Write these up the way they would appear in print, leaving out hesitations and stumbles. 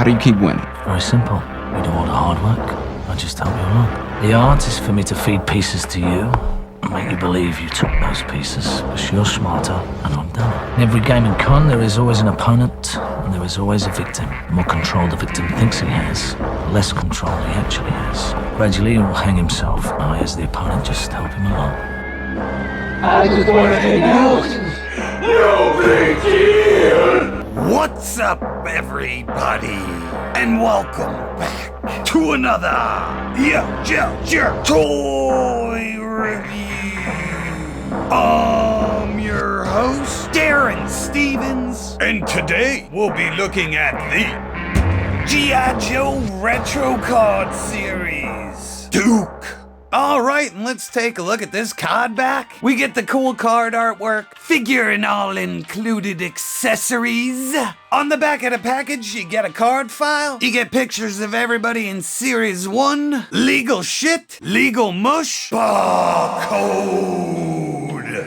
do you keep winning? Very simple. You do all the hard work. I just help you along. The art is for me to feed pieces to you and make you believe you took those pieces because you're smarter and I'm dumber. In every game in con, there is always an opponent and there is always a victim. The more control the victim thinks he has, the less control he actually has. Gradually, he will hang himself. I, as the opponent, just help him along. I just want to hang out. No big deal! What's up, everybody? And welcome back to another YoJoeJerk toy review. I'm your host, Darren Stevens, and today we'll be looking at the G.I. Joe Retro Card Series Duke. Alright, and let's take a look at this Cardback. We get the cool card artwork, figure and all included accessories. On the back of the package, you get a card file, you get pictures of everybody in Series 1, legal shit, legal mush, barcode.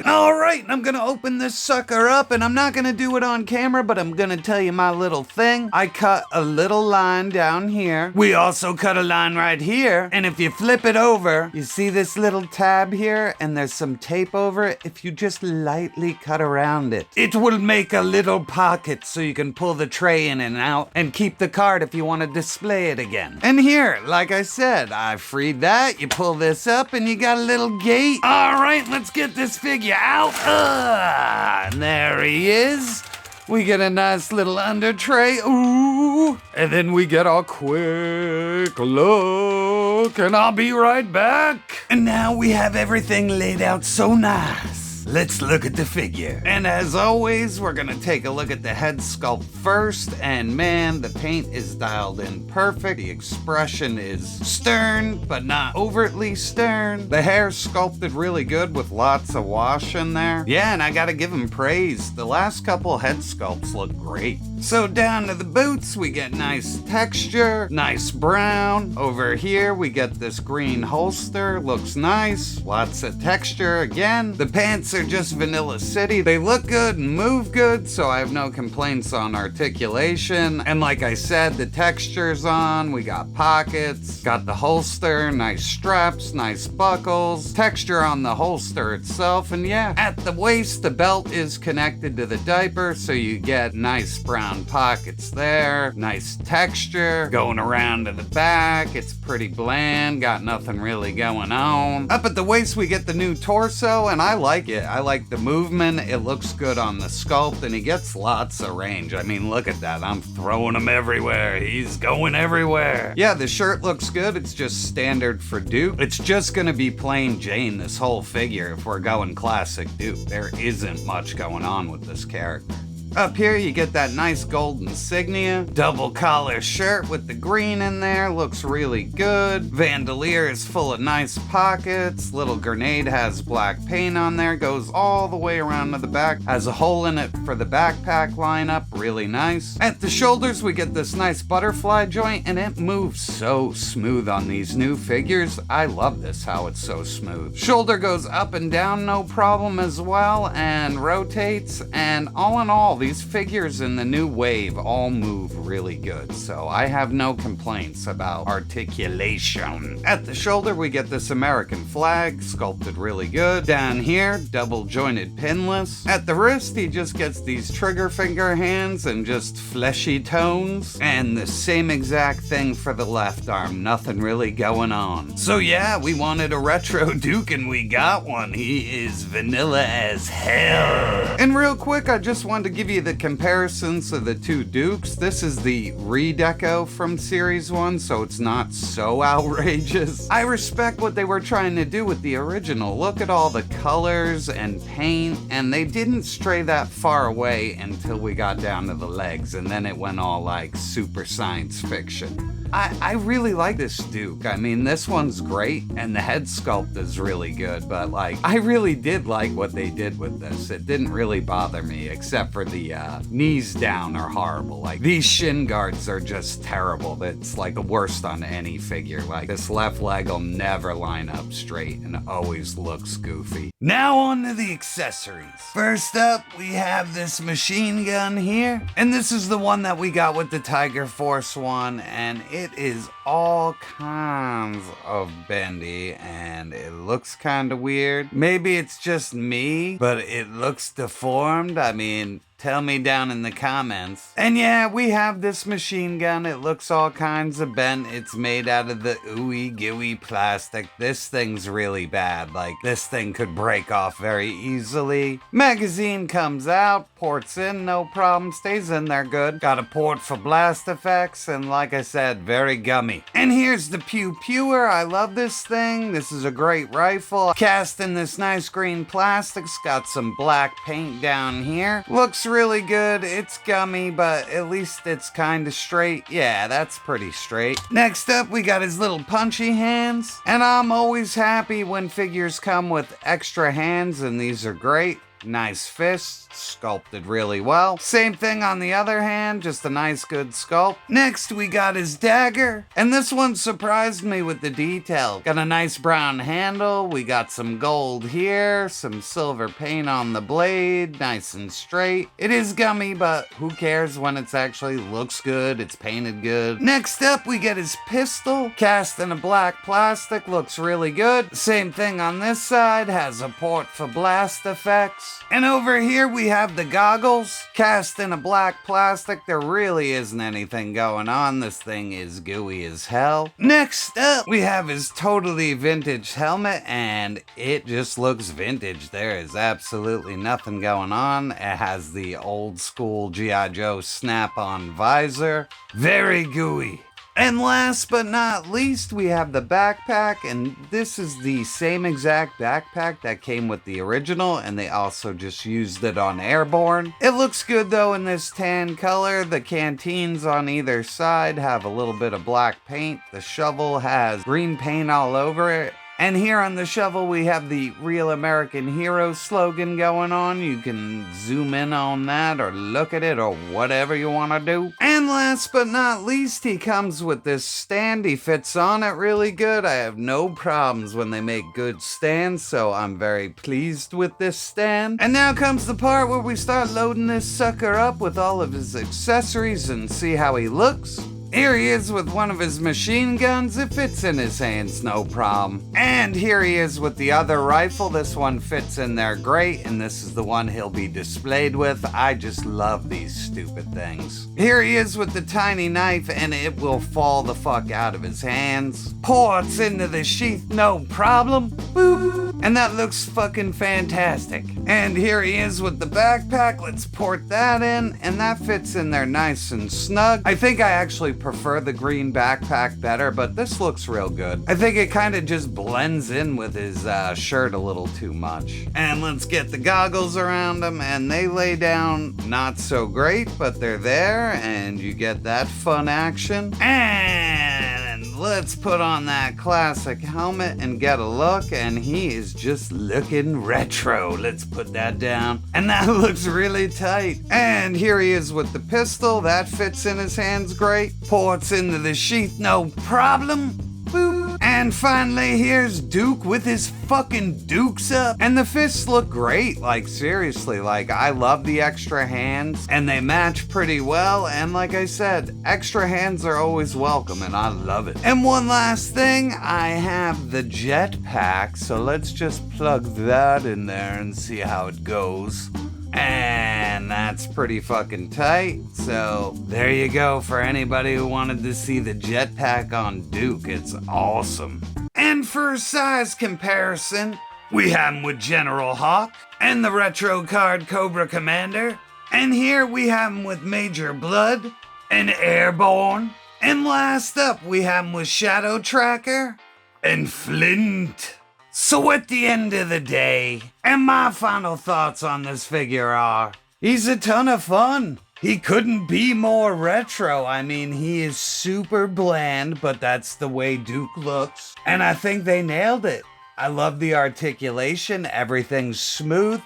Alright, I'm gonna open this sucker up, and I'm not gonna do it on camera, but I'm gonna tell you my little thing. I cut a little line down here. We also cut a line right here, and if you flip it over, you see this little tab here, and there's some tape over it. If you just lightly cut around it, it will make a little pocket so you can pull the tray in and out and keep the card if you want to display it again. And here, like I said, I freed that. You pull this up and you got a little gate. Alright, let's get this figure out. And there he is. We get a nice little under tray. Ooh. And then we get our quick look. And I'll be right back. And now we have everything laid out so nice. Let's look at the figure. And as always, we're gonna take a look at the head sculpt first. And man, the paint is dialed in perfect. The expression is stern, but not overtly stern. The hair's sculpted really good with lots of wash in there. Yeah, and I gotta give him praise. The last couple head sculpts look great. So down to the boots, we get nice texture, nice brown. Over here, we get this green holster, looks nice. Lots of texture again. The pants are just Vanilla City. They look good and move good, so I have no complaints on articulation. And like I said, the texture's on. We got pockets, got the holster, nice straps, nice buckles, texture on the holster itself. And yeah, at the waist, the belt is connected to the diaper, so you get nice brown pockets there, nice texture. Going around to the back, it's pretty bland, got nothing really going on. Up at the waist, we get the new torso, and I like it. I like the movement. It looks good on the sculpt, and he gets lots of range. I mean, look at that. I'm throwing him everywhere. He's going everywhere. Yeah, the shirt looks good. It's just standard for Duke. It's just gonna be plain Jane, this whole figure, if we're going classic Duke. There isn't much going on with this character. Up here, you get that nice gold insignia. Double collar shirt with the green in there. Looks really good. Bandolier is full of nice pockets. Little grenade has black paint on there. Goes all the way around to the back. Has a hole in it for the backpack lineup. Really nice. At the shoulders, we get this nice butterfly joint, and it moves so smooth on these new figures. I love this, how it's so smooth. Shoulder goes up and down, no problem as well, and rotates. And all in all, these figures in the new wave all move really good, so I have no complaints about articulation. At the shoulder, we get this American flag, sculpted really good. Down here, double jointed pinless. At the wrist, he just gets these trigger finger hands and just fleshy tones. And the same exact thing for the left arm, nothing really going on. So yeah, we wanted a retro Duke and we got one. He is vanilla as hell. And real quick, I just wanted to give you the comparisons of the two Dukes. This is the redeco from Series 1, so it's not so outrageous. I respect what they were trying to do with the original. Look at all the colors and paint, and they didn't stray that far away until we got down to the legs, and then it went all like super science fiction. I really like this Duke. I mean, this one's great, and the head sculpt is really good, but like, I really did like what they did with this. It didn't really bother me, except for the knees down are horrible. Like, these shin guards are just terrible. It's like the worst on any figure. Like, this left leg will never line up straight and always looks goofy. Now on to the accessories. First up, we have this machine gun here. And this is the one that we got with the Tiger Force one. And it is all kinds of bendy. And it looks kind of weird. Maybe it's just me, but it looks deformed. I mean, tell me down in the comments. And yeah, we have this machine gun. It looks all kinds of bent. It's made out of the ooey gooey plastic. This thing's really bad. Like, this thing could break off very easily. Magazine comes out, ports in, no problem, stays in there good. Got a port for blast effects, and like I said, very gummy. And here's the Pew Pewer. I love this thing. This is a great rifle. Cast in this nice green plastic. It's got some black paint down here. Looks really good. It's gummy, but at least it's kind of straight. Yeah, that's pretty straight. Next up, we got his little punchy hands. And I'm always happy when figures come with extra hands, and these are great. Nice fists, sculpted really well. Same thing on the other hand, just a nice good sculpt. Next we got his dagger, and this one surprised me with the detail. Got a nice brown handle, we got some gold here, some silver paint on the blade, nice and straight. It is gummy, but who cares when it's actually looks good, it's painted good. Next up we get his pistol, cast in a black plastic, looks really good. Same thing on this side, has a port for blast effects. And over here we have the goggles, cast in a black plastic. There really isn't anything going on. This thing is gooey as hell. Next up, we have his totally vintage helmet, and it just looks vintage. There is absolutely nothing going on. It has the old school G.I. Joe snap-on visor. Very gooey. And last but not least, we have the backpack, and this is the same exact backpack that came with the original, and they also just used it on Airborne. It looks good though in this tan color. The canteens on either side have a little bit of black paint. The shovel has green paint all over it. And here on the shovel we have the Real American Hero slogan going on. You can zoom in on that or look at it or whatever you want to do. And last but not least, he comes with this stand. He fits on it really good. I have no problems when they make good stands, so I'm very pleased with this stand. And now comes the part where we start loading this sucker up with all of his accessories and see how he looks. Here he is with one of his machine guns. It fits in his hands, no problem. And here he is with the other rifle. This one fits in there great, and this is the one he'll be displayed with. I just love these stupid things. Here he is with the tiny knife, and it will fall the fuck out of his hands. Ports into the sheath, no problem. Boop. And that looks fucking fantastic. And here he is with the backpack. Let's port that in, and that fits in there nice and snug. I think I actually prefer the green backpack better, but this looks real good. I think it kind of just blends in with his shirt a little too much. And let's get the goggles around him, and they lay down not so great, but they're there, and you get that fun action. And let's put on that classic helmet and get a look, and he is just looking retro. Let's put that down. And that looks really tight. And here he is with the pistol. That fits in his hands great. Ports into the sheath, no problem. Boop. And finally, here's Duke with his fucking dukes up. And the fists look great. Like, seriously, like, I love the extra hands. And they match pretty well. And like I said, extra hands are always welcome, and I love it. And one last thing, I have the jetpack. So let's just plug that in there and see how it goes. And that's pretty fucking tight. So there you go for anybody who wanted to see the jetpack on Duke. It's awesome. And for a size comparison, we have him with General Hawk and the retro card Cobra Commander. And here we have him with Major Blood and Airborne. And last up, we have him with Shadow Tracker and Flint. So at the end of the day, and my final thoughts on this figure are, he's a ton of fun. He couldn't be more retro. I mean, he is super bland, but that's the way Duke looks. And I think they nailed it. I love the articulation, everything's smooth.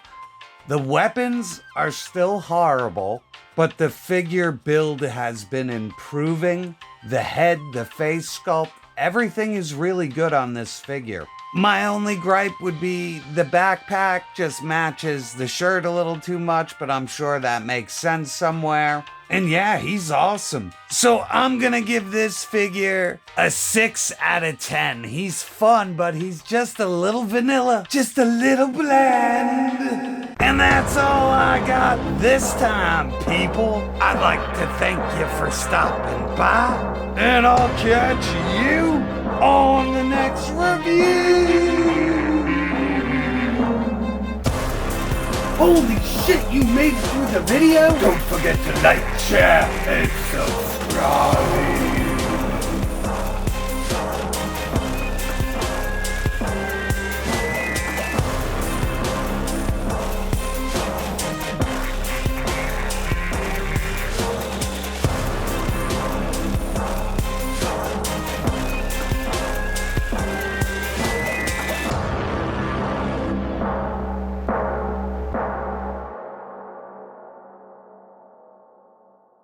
The weapons are still horrible, but the figure build has been improving. The head, the face sculpt, everything is really good on this figure. My only gripe would be the backpack just matches the shirt a little too much, but I'm sure that makes sense somewhere. And yeah, he's awesome. So I'm gonna give this figure a 6 out of 10. He's fun, but he's just a little vanilla, just a little bland. And that's all I got this time, people. I'd like to thank you for stopping by, and I'll catch you on the next review. Holy shit, you made it through the video? Don't forget to like, share, and subscribe.